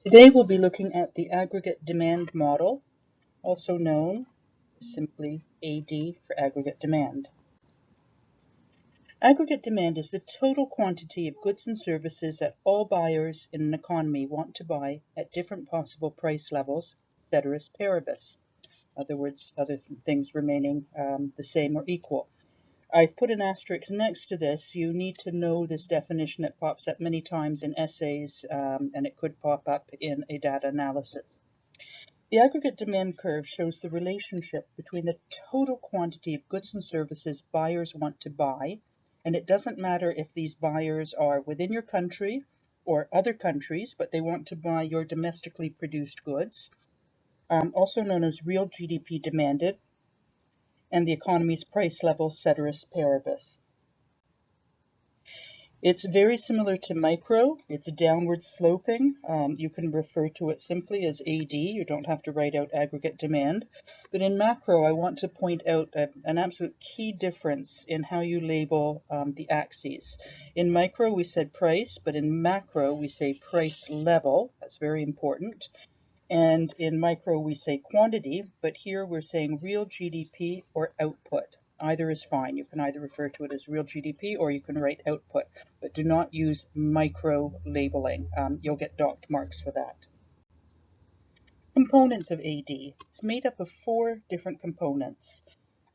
Today we'll be looking at the aggregate demand model, also known as simply AD for aggregate demand. Aggregate demand is the total quantity of goods and services that all buyers in an economy want to buy at different possible price levels, ceteris paribus. In other words, other things remaining the same or equal. I've put an asterisk next to this. You need to know this definition. It pops up many times in essays, and it could pop up in a data analysis. The aggregate demand curve shows the relationship between the total quantity of goods and services buyers want to buy, and it doesn't matter if these buyers are within your country or other countries, but they want to buy your domestically produced goods, also known as real GDP demanded, and the economy's price level, ceteris paribus. It's very similar to micro. It's downward sloping. You can refer to it simply as AD. You don't have to write out aggregate demand. But in macro, I want to point out an absolute key difference in how you label the axes. In micro, we said price, but in macro, we say price level. That's very important. And in micro, we say quantity, but here we're saying real GDP or output. Either is fine. You can either refer to it as real GDP or you can write output, but do not use micro labeling. You'll get docked marks for that. Components of AD. It's made up of 4 different components.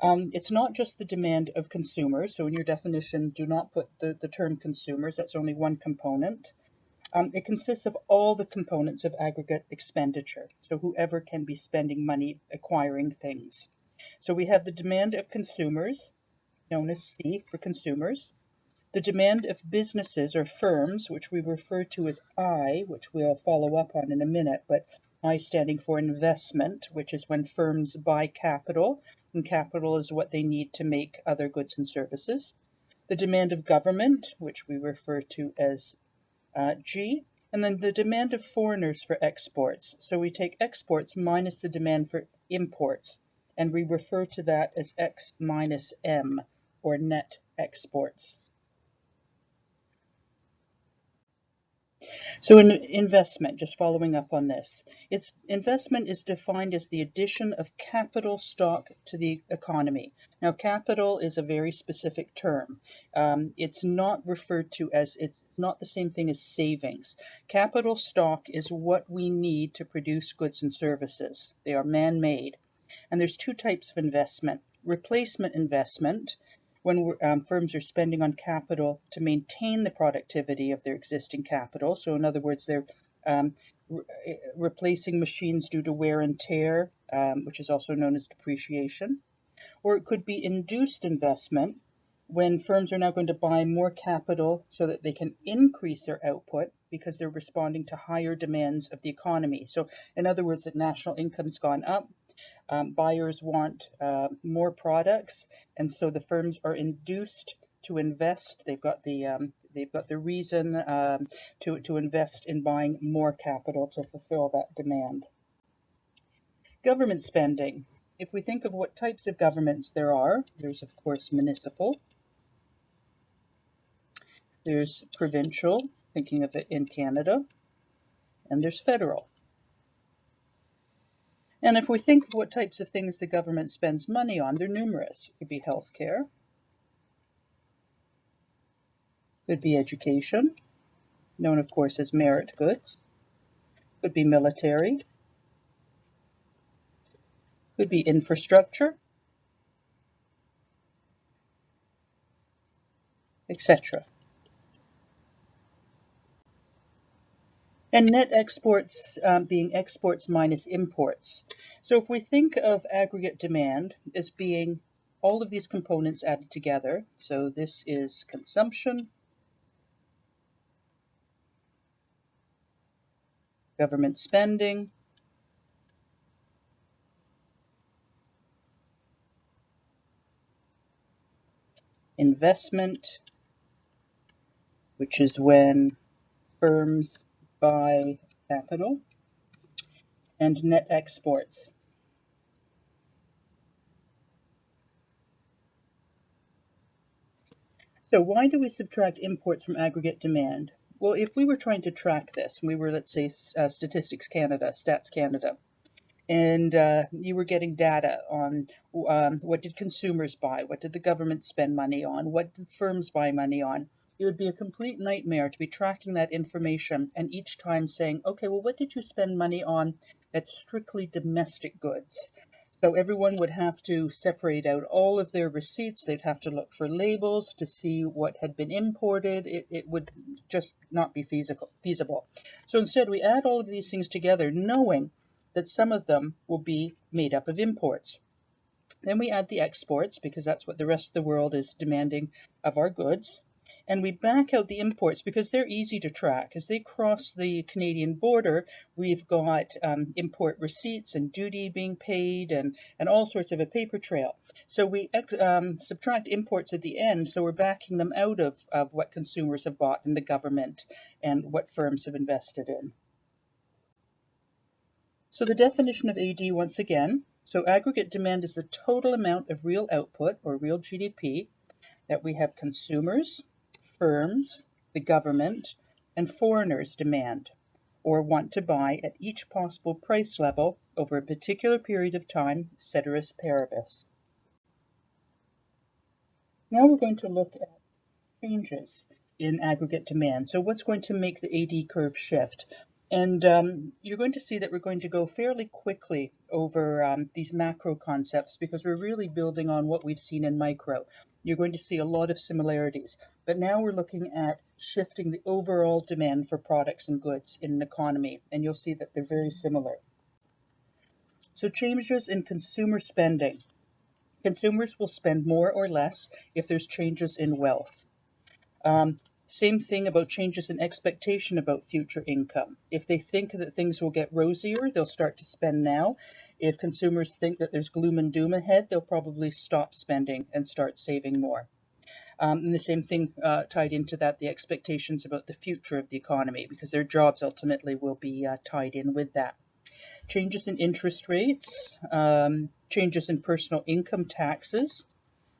It's not just the demand of consumers. So in your definition, do not put the term consumers. That's only one component. It consists of all the components of aggregate expenditure, so whoever can be spending money acquiring things. So we have the demand of consumers, known as C for consumers, the demand of businesses or firms, which we refer to as I, which we'll follow up on in a minute, but I standing for investment, which is when firms buy capital, and capital is what they need to make other goods and services. The demand of government, which we refer to as G, and then the demand of foreigners for exports. So we take exports minus the demand for imports, and we refer to that as X minus M, or net exports. So in investment, just following up on this, investment is defined as the addition of capital stock to the economy. Now, capital is a very specific term. It's not referred to as, it's not the same thing as savings. Capital stock is what we need to produce goods and services. They are man-made. And there's 2 types of investment. Replacement investment, when firms are spending on capital to maintain the productivity of their existing capital. So in other words, they're replacing machines due to wear and tear, which is also known as depreciation. Or it could be induced investment, when firms are now going to buy more capital so that they can increase their output because they're responding to higher demands of the economy. So in other words, the national income's gone up. Buyers want more products, and so the firms are induced to invest. They've got the reason to invest in buying more capital to fulfill that demand. Government spending. If we think of what types of governments there are, there's of course municipal, there's provincial, thinking of it in Canada, and there's federal. And if we think of what types of things the government spends money on, they're numerous. It could be healthcare, could be education, known of course as merit goods, could be military, could be infrastructure, etc. And net exports being exports minus imports. So if we think of aggregate demand as being all of these components added together, so this is consumption, government spending, investment, which is when firms buy capital, and net exports. So why do we subtract imports from aggregate demand? Well, if we were trying to track this, we were, let's say, Statistics Canada, Stats Canada, and you were getting data on what did consumers buy, what did the government spend money on, what did firms buy money on. It would be a complete nightmare to be tracking that information and each time saying, okay, well, what did you spend money on that's strictly domestic goods? So everyone would have to separate out all of their receipts. They'd have to look for labels to see what had been imported. It would just not be feasible. So instead, we add all of these things together, knowing that some of them will be made up of imports. Then we add the exports, because that's what the rest of the world is demanding of our goods. And we back out the imports because they're easy to track. As they cross the Canadian border, we've got import receipts and duty being paid and all sorts of a paper trail. So we subtract imports at the end, so we're backing them out of what consumers have bought in the government and what firms have invested in. So the definition of AD once again. So aggregate demand is the total amount of real output, or real GDP, that we have consumers, firms, the government, and foreigners demand or want to buy at each possible price level over a particular period of time, ceteris paribus. Now we're going to look at changes in aggregate demand. So what's going to make the AD curve shift? And you're going to see that we're going to go fairly quickly over these macro concepts because we're really building on what we've seen in micro. You're going to see a lot of similarities, but now we're looking at shifting the overall demand for products and goods in an economy, and you'll see that they're very similar. So changes in consumer spending. Consumers will spend more or less if there's changes in wealth. Same thing about changes in expectation about future income. If they think that things will get rosier, they'll start to spend now. If consumers think that there's gloom and doom ahead, they'll probably stop spending and start saving more. And the same thing tied into that, the expectations about the future of the economy, because their jobs ultimately will be tied in with that. Changes in interest rates, changes in personal income taxes,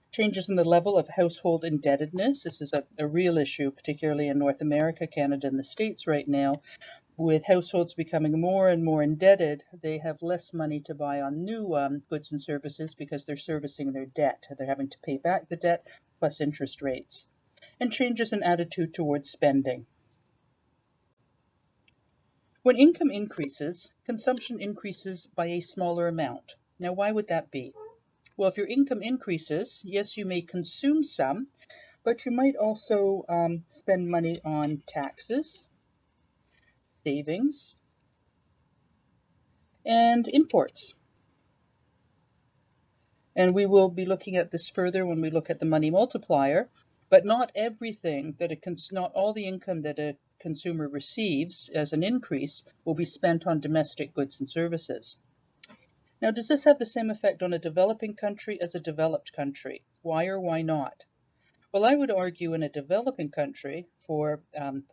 changes in the level of household indebtedness. This is a real issue, particularly in North America, Canada, and the States right now. With households becoming more and more indebted, they have less money to buy on new goods and services because they're servicing their debt. They're having to pay back the debt plus interest rates. And changes in attitude towards spending. When income increases, consumption increases by a smaller amount. Now, why would that be? Well, if your income increases, yes, you may consume some, but you might also spend money on taxes, savings, and imports. And we will be looking at this further when we look at the money multiplier, but not everything not all the income that a consumer receives as an increase will be spent on domestic goods and services. Now, does this have the same effect on a developing country as a developed country? Why or why not? Well, I would argue in a developing country for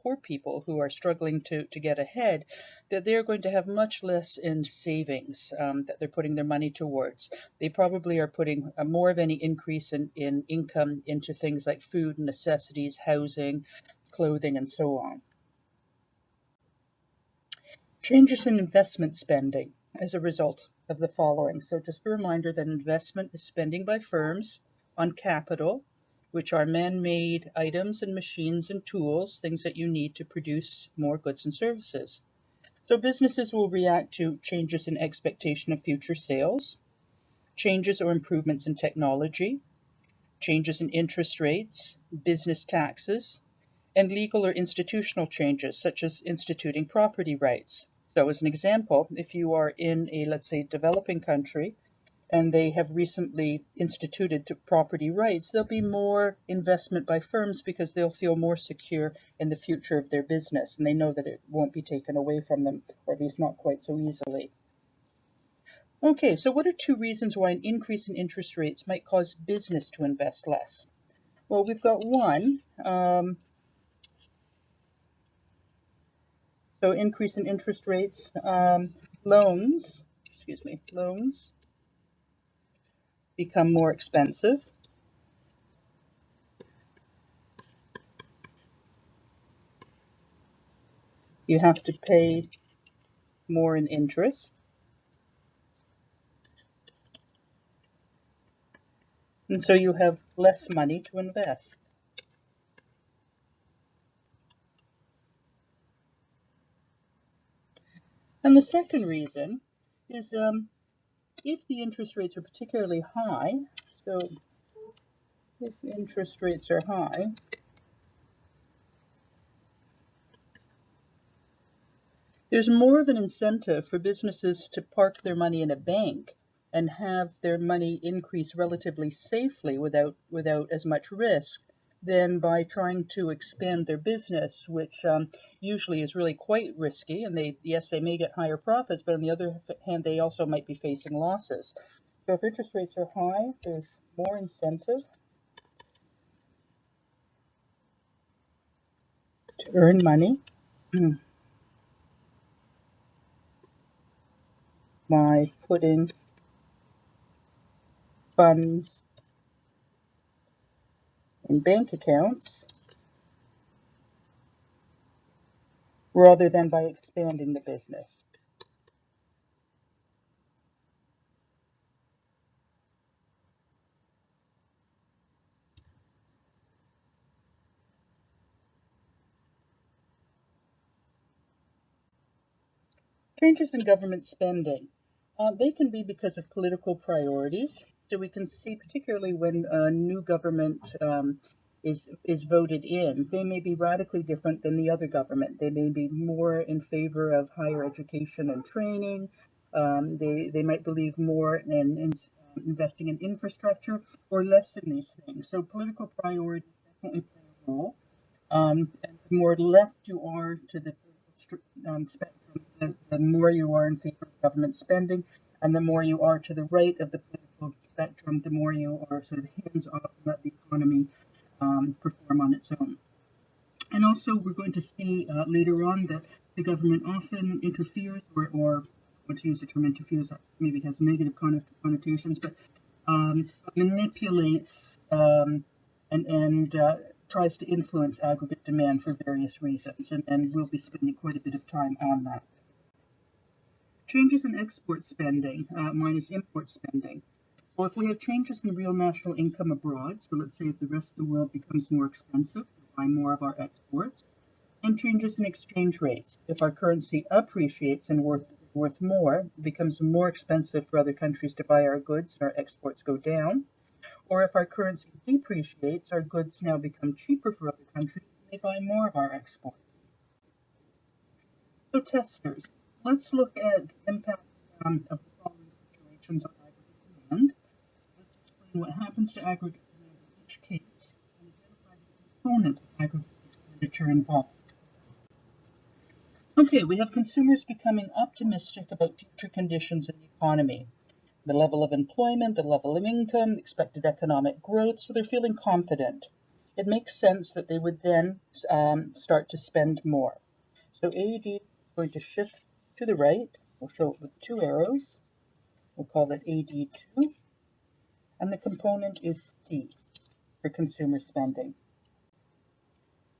poor people who are struggling to get ahead, that they're going to have much less in savings that they're putting their money towards. They probably are putting more of any increase in income into things like food, necessities, housing, clothing, and so on. Changes in investment spending as a result of the following. So just a reminder that investment is spending by firms on capital, which are man-made items and machines and tools, things that you need to produce more goods and services. So businesses will react to changes in expectation of future sales, changes or improvements in technology, changes in interest rates, business taxes, and legal or institutional changes, such as instituting property rights. So as an example, if you are in a, let's say, developing country, and they have recently instituted property rights, there'll be more investment by firms because they'll feel more secure in the future of their business, and they know that it won't be taken away from them, or at least not quite so easily. Okay, so what are two reasons why an increase in interest rates might cause business to invest less? Well, we've got one. So increase in interest rates, loans become more expensive. you have to pay more in interest. And so you have less money to invest. And the second reason is if the interest rates are particularly high, so if interest rates are high, there's more of an incentive for businesses to park their money in a bank and have their money increase relatively safely without as much risk than by trying to expand their business, which usually is really quite risky. And they may get higher profits, but on the other hand, they also might be facing losses. So if interest rates are high, there's more incentive to earn money by putting funds in bank accounts rather than by expanding the business. Changes in government spending. They can be because of political priorities. So we can see, particularly when a new government is voted in, they may be radically different than the other government. They may be more in favor of higher education and training. They might believe more in investing in infrastructure or less in these things. So political priorities definitely play a role. And the more left you are to the spectrum, the more you are in favor of government spending, and the more you are to the right of the political spectrum, the more you are sort of hands-off and let the economy perform on its own. And also, we're going to see later on that the government often interferes, or let's use the term interferes, that maybe has negative connotations, but manipulates and tries to influence aggregate demand for various reasons, and we'll be spending quite a bit of time on that. Changes in export spending minus import spending. Well, if we have changes in real national income abroad, so let's say if the rest of the world becomes more expensive, we'll buy more of our exports, and changes in exchange rates. If our currency appreciates and worth more, it becomes more expensive for other countries to buy our goods, and our exports go down. Or if our currency depreciates, our goods now become cheaper for other countries, and they buy more of our exports. So testers, let's look at the impact of the following situations on aggregate demand. Let's explain what happens to aggregate demand in each case and identify the component of aggregate expenditure involved. Okay, we have consumers becoming optimistic about future conditions in the economy, the level of employment, the level of income, expected economic growth, so they're feeling confident. It makes sense that they would then start to spend more. So AD is going to shift to the right. We'll show it with two arrows. We'll call it AD2, and the component is C for consumer spending.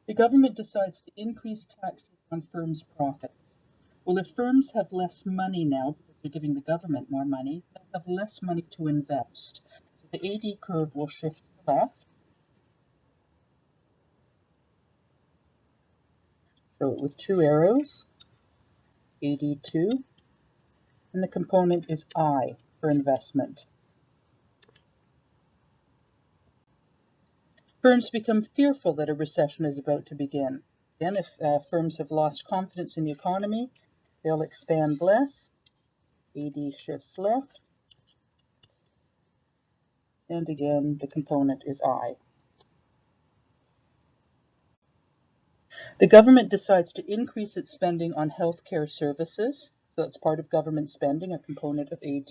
The government decides to increase taxes on firms' profits. Well, if firms have less money now because they're giving the government more money, they'll have less money to invest. So the AD curve will shift to the left. Show it with two arrows, AD2, and the component is I for investment. Firms become fearful that a recession is about to begin. Again, if firms have lost confidence in the economy, they'll expand less. AD shifts left. And again, the component is I. The government decides to increase its spending on healthcare services. So that's part of government spending, a component of AD.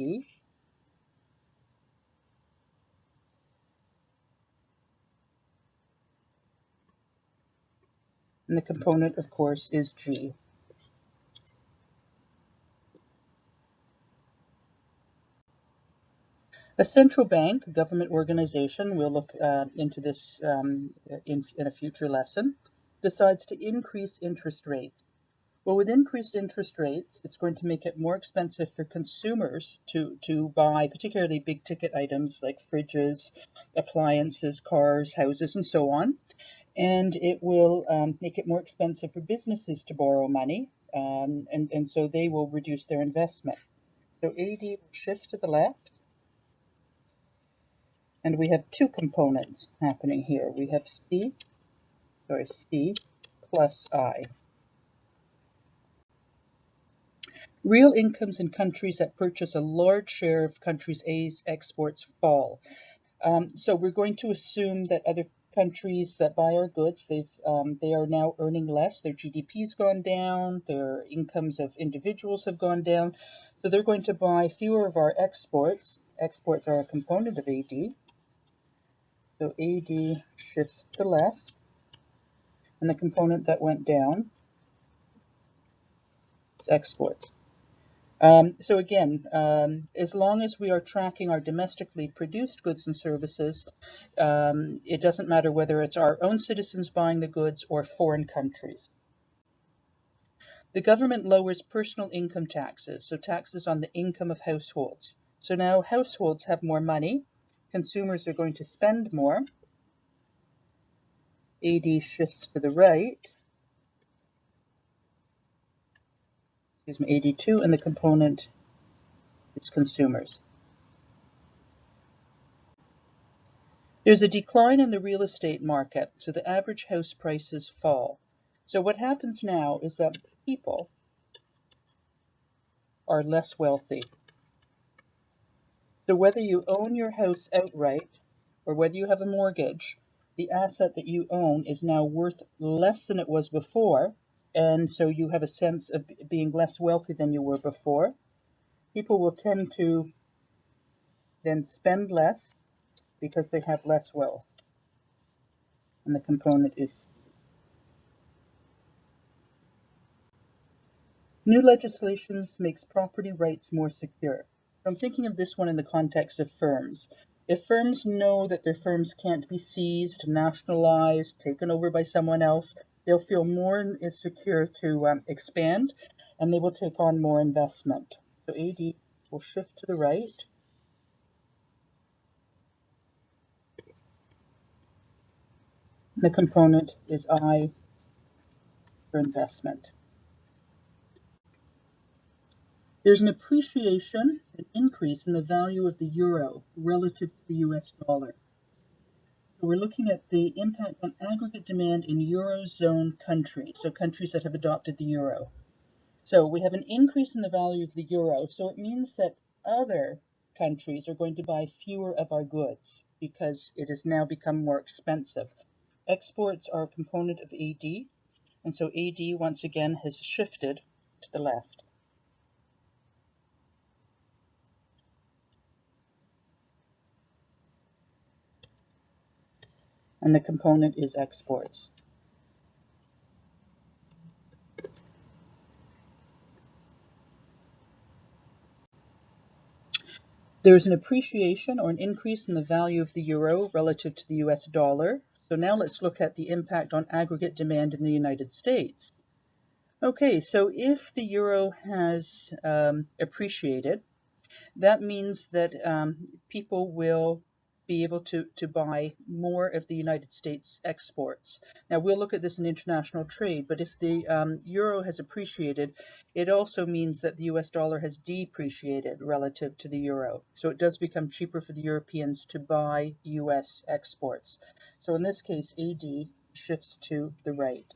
And the component, of course, is G. A central bank, a government organization, we'll look into this in a future lesson, decides to increase interest rates. Well, with increased interest rates, it's going to make it more expensive for consumers to buy particularly big ticket items like fridges, appliances, cars, houses, and so on. And it will make it more expensive for businesses to borrow money, and so they will reduce their investment. So AD will shift to the left, and we have two components happening here. We have C plus I. Real incomes in countries that purchase a large share of countries A's exports fall. So we're going to assume that other countries that buy our goods, they are now earning less. Their GDP's gone down. Their incomes of individuals have gone down. So they're going to buy fewer of our exports. Exports are a component of AD. So AD shifts to the left, and the component that went down is exports. So again, as long as we are tracking our domestically produced goods and services, it doesn't matter whether it's our own citizens buying the goods or foreign countries. The government lowers personal income taxes, so taxes on the income of households. So now households have more money, consumers are going to spend more. AD shifts to the right, AD2, and the component is consumers. There's a decline in the real estate market, so the average house prices fall. So what happens now is that people are less wealthy. So whether you own your house outright or whether you have a mortgage, the asset that you own is now worth less than it was before, and so you have a sense of being less wealthy than you were before. People will tend to then spend less because they have less wealth, and the component is new legislation makes property rights more secure. I'm thinking of this one in the context of firms. If firms know that their firms can't be seized, nationalized, taken over by someone else, they'll feel more secure to expand, and they will take on more investment. So AD will shift to the right. The component is I for investment. There's an appreciation, an increase in the value of the euro relative to the US dollar. So we're looking at the impact on aggregate demand in Eurozone countries, so countries that have adopted the euro. So we have an increase in the value of the euro, so it means that other countries are going to buy fewer of our goods because it has now become more expensive. Exports are a component of AD, and so AD once again has shifted to the left. And the component is exports. There is an appreciation or an increase in the value of the euro relative to the US dollar. So now let's look at the impact on aggregate demand in the United States. Okay, so if the euro has appreciated, that means that people will be able to buy more of the United States exports. Now, we'll look at this in international trade, but if the euro has appreciated, it also means that the US dollar has depreciated relative to the euro. So it does become cheaper for the Europeans to buy US exports. So in this case, AD shifts to the right,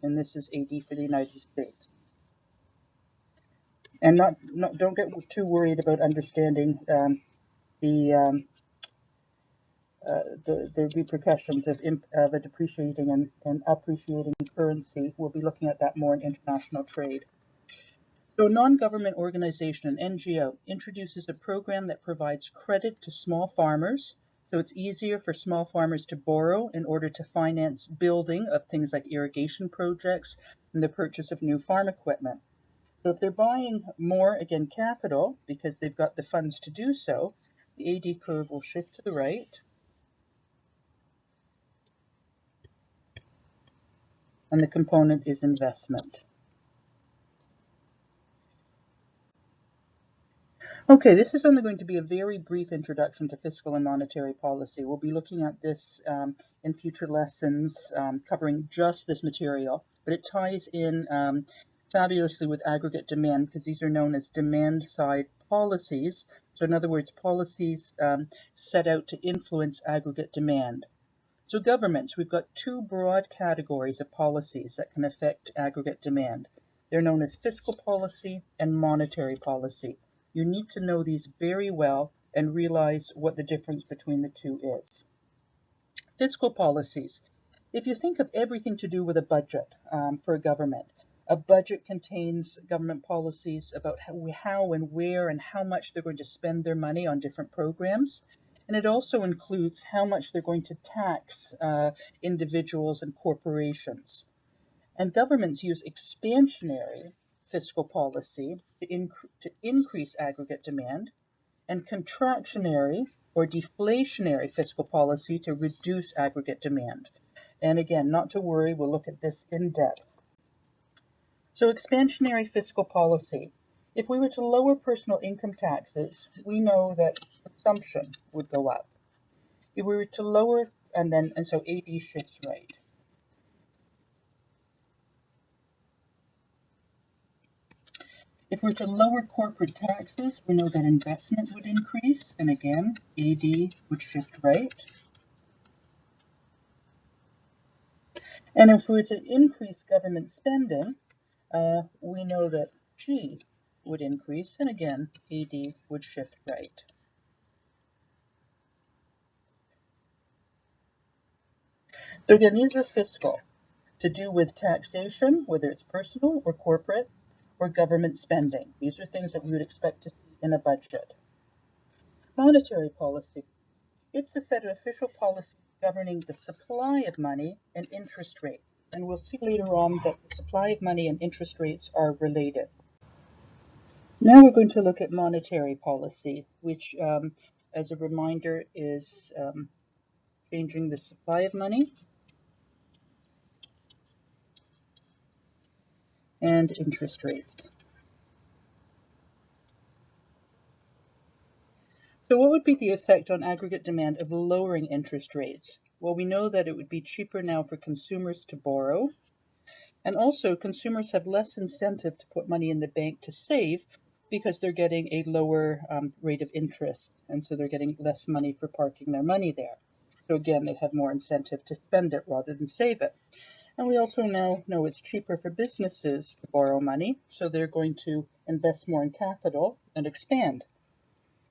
and this is AD for the United States. And don't get too worried about understanding the repercussions of a depreciating and appreciating currency. We'll be looking at that more in international trade. So a non-government organization, an NGO, introduces a program that provides credit to small farmers. So it's easier for small farmers to borrow in order to finance building of things like irrigation projects and the purchase of new farm equipment. So if they're buying more, again, capital, because they've got the funds to do so, the AD curve will shift to the right, and the component is investment. Okay, this is only going to be a very brief introduction to fiscal and monetary policy. We'll be looking at this in future lessons covering just this material, but it ties in fabulously with aggregate demand because these are known as demand-side policies. So in other words, policies set out to influence aggregate demand. So governments, we've got two broad categories of policies that can affect aggregate demand. They're known as fiscal policy and monetary policy. You need to know these very well and realize what the difference between the two is. Fiscal policies. If you think of everything to do with a budget for a government, a budget contains government policies about how and where and how much they're going to spend their money on different programs. And it also includes how much they're going to tax individuals and corporations. And governments use expansionary fiscal policy to increase aggregate demand, and contractionary or deflationary fiscal policy to reduce aggregate demand. And again, not to worry, we'll look at this in depth. So expansionary fiscal policy. If we were to lower personal income taxes, we know that consumption would go up. If we were to lower, and so AD shifts right. If we're to lower corporate taxes, we know that investment would increase, and again, AD would shift right. And if we were to increase government spending, we know that G would increase, and again, AD would shift right. So again, these are fiscal, to do with taxation, whether it's personal or corporate, or government spending. These are things that we would expect to see in a budget. Monetary policy. It's a set of official policies governing the supply of money and interest rates. And we'll see later on that the supply of money and interest rates are related. Now we're going to look at monetary policy, which, as a reminder, is changing the supply of money and interest rates. So what would be the effect on aggregate demand of lowering interest rates? Well, we know that it would be cheaper now for consumers to borrow. And also, consumers have less incentive to put money in the bank to save because they're getting a lower rate of interest. And so they're getting less money for parking their money there. So again, they have more incentive to spend it rather than save it. And we also now know it's cheaper for businesses to borrow money, so they're going to invest more in capital and expand.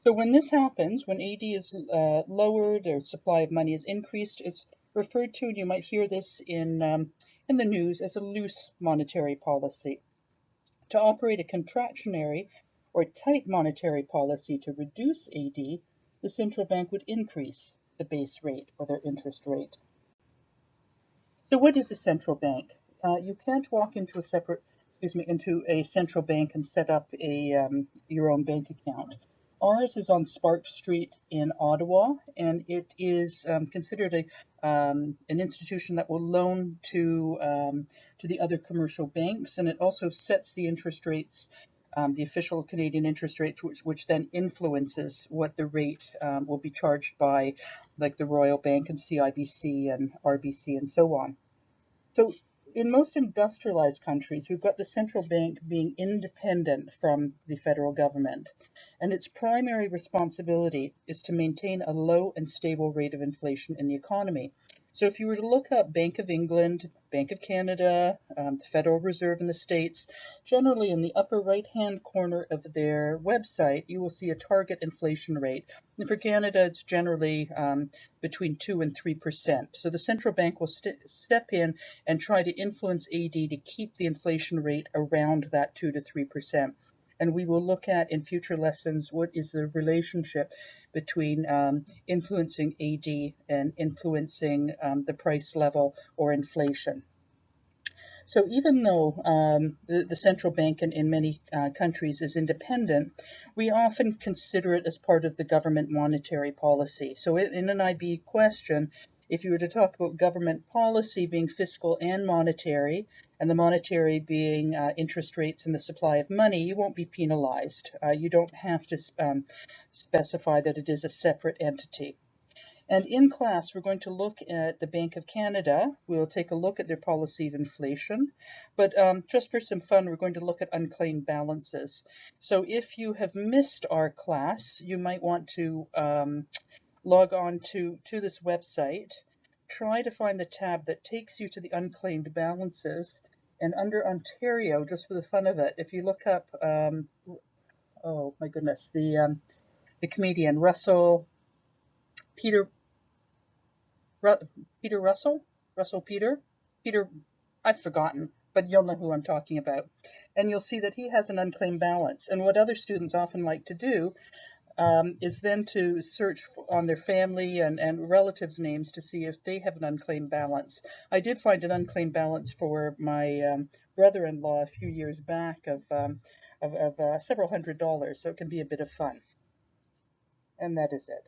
So when this happens, when AD is lowered or supply of money is increased, it's referred to, and you might hear this in the news, as a loose monetary policy. To operate a contractionary or tight monetary policy to reduce AD, the central bank would increase the base rate or their interest rate. So what is a central bank? You can't walk into a central bank and set up your own bank account. Ours is on Spark Street in Ottawa, and it is considered an institution that will loan to the other commercial banks, and it also sets the interest rates, the official Canadian interest rates, which then influences what the rate will be charged by, like the Royal Bank and CIBC and RBC and so on. So in most industrialized countries, we've got the central bank being independent from the federal government, and its primary responsibility is to maintain a low and stable rate of inflation in the economy. So if you were to look up Bank of England, Bank of Canada, the Federal Reserve in the States, generally in the upper right-hand corner of their website, you will see a target inflation rate. And for Canada, it's generally between 2 and 3%. So the central bank will step in and try to influence AD to keep the inflation rate around that 2 to 3%. And we will look at in future lessons what is the relationship between influencing AD and influencing the price level or inflation. So even though the central bank in many countries is independent, we often consider it as part of the government monetary policy. So in an IB question, if you were to talk about government policy being fiscal and monetary, and the monetary being interest rates and the supply of money, you won't be penalized. You don't have to specify that it is a separate entity. And in class, we're going to look at the Bank of Canada. We'll take a look at their policy of inflation. But just for some fun, we're going to look at unclaimed balances. So if you have missed our class, you might want to log on to this website, try to find the tab that takes you to the unclaimed balances. And under Ontario, just for the fun of it, if you look up, oh my goodness, the comedian Peter Russell, Peter, I've forgotten, but you'll know who I'm talking about. And you'll see that he has an unclaimed balance. And what other students often like to do is then to search on their family and relatives' names to see if they have an unclaimed balance. I did find an unclaimed balance for my brother-in-law a few years back of several $100s, so it can be a bit of fun. And that is it.